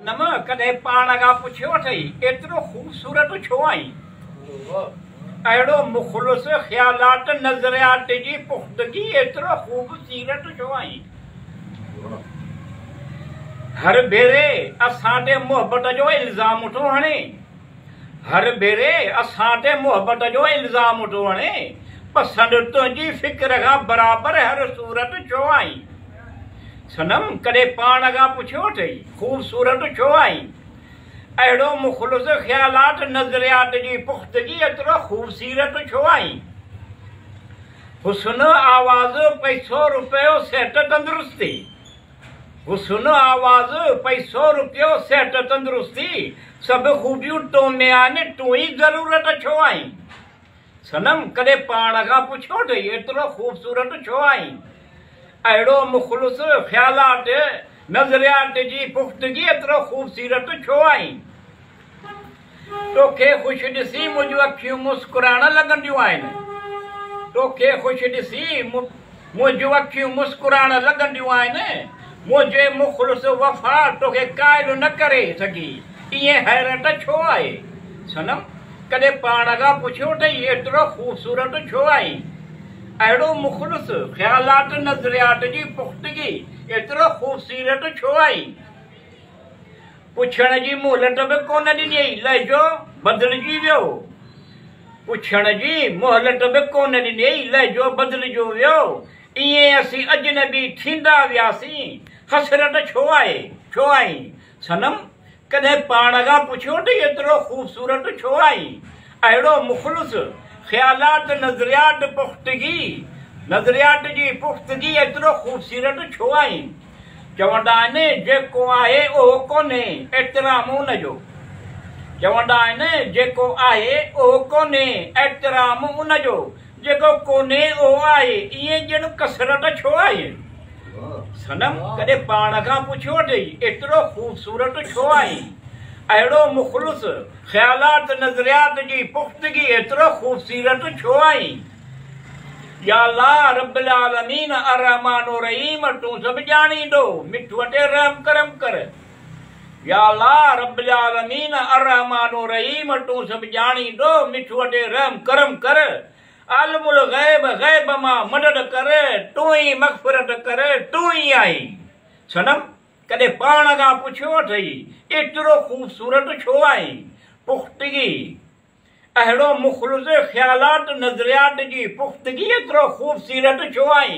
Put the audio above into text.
नम कदे पाण खां पुछियो अथई एतिरो ख़ूबसूरत छो आई? अहिड़ो मुख़लिस ख़्यालात नज़रियात जी पुख़्तगी एतिरो ख़ूबसूरत छो आई? हर भेरे असां ते मुहबत जो इल्ज़ाम थो हणे, हर भेरे असां ते मुहबत जो इल्ज़ाम थो हणे, पसंदि तुंहिंजी फ़िक्र खां बराबरि हर सूरत छो आई? सनम कॾहिं पाण खां पुछियो अथई ख़ूबसूरत छो आई? अहिड़ो मुख़लिस ख़्यालात नज़रियात जी पुख़्तगी एतिरो ख़ूबसूरत छो आई? हुस्न आवाज़ पैसो रुपयो सेहत तंदुरुस्ती, हुस्न आवाज़ पैसो रुपयो सेहत तंदुरुस्ती सभु ख़ूबियूं तो में आहिनि, तूं ई ज़रूरत छो आई? सनम कॾहिं पाण खां पुछियो अथई एतिरो ख़ूबसूरत छो आई? अहिड़ो मुख़लिस ख़्यालात नज़रियात जी पुख़्तगी एतिरो ख़ूबसूरत छो आई? तोखे ख़ुशि ॾिसी मुंहिंजूं अखियूं मुस्कुराइण लॻंदियूं आहिनि, तोखे ख़ुशि ॾिसी मुंहिंजूं अखियूं मुस्कुराइण लॻंदियूं आहिनि, मुंहिंजे मुख़लिस वफ़ा तोखे क़ाइल न करे सघी, ईअं हैरत छो आहे? सनम कॾहिं पाण खां पुछियो अथई एतिरो ख़ूबसूरत छो आई? अहिड़ो मुख़लिस ख़्यालात नज़रियात जी पुख़्तगी एतिरो ख़ूबसूरत छो आई? पुछण जी मोहलत बि कोन ॾिनई, लहजो बदिलजी वियो, पुछण जी मोहलत बि कोन ॾिनई, लहजो बदिलजो वियो, ईअं असीं अजनबी थींदा वियासीं, हसरत छो आहे छो आई? सनम कॾहिं पाण खां पुछियो अथई एतिरो ख़ूबसूरत छो आई? अहिड़ो मुख़लिस ख़्यालात नज़रियात जी पुख़्तगी एतिरो ख़ूबसूरत छो आई? चवंदा आहिनि जेको आहे उहो कोन्हे एतिराम उनजो, चवंदा आहिनि जेको आहे उहो कोन्हे एतिराम उनजो, जेको कोन्हे उहो आहे, ईअं ॼण कसरत छो आहे? सनम कॾहिं पाण खां पुछियो अथई एतिरो ख़ूबसूरत छो आई? अहिड़ो मुख़लिस ख़्यालात नज़रियात जी पुख़्तगी एतिरो ख़ूबसूरत छो आई? या अल्लाह रब्बिल आलमीन अर्रहमान रहीम तूं सभु ॼाणींदो, मिठूअ ते रहम करम कर। या अल्लाह रब्बिल आलमीन अर्रहमान रहीम तूं सभु ॼाणींदो, मिठूअ ते रहम करम कर। आलिमुल ग़ैब ग़ैब मां मदद कर, तूं ई मग़फ़िरत कर, तूं ई आहीं। सनम कॾहिं पाण खां पुछियो अथई एतिरो ख़ूबसूरत छो आई? पुख़्तगी अहिड़ो मुख़लिस ख़्यालात नज़रियात जी पुख़्तगी एतिरो ख़ूबसूरत छो आई?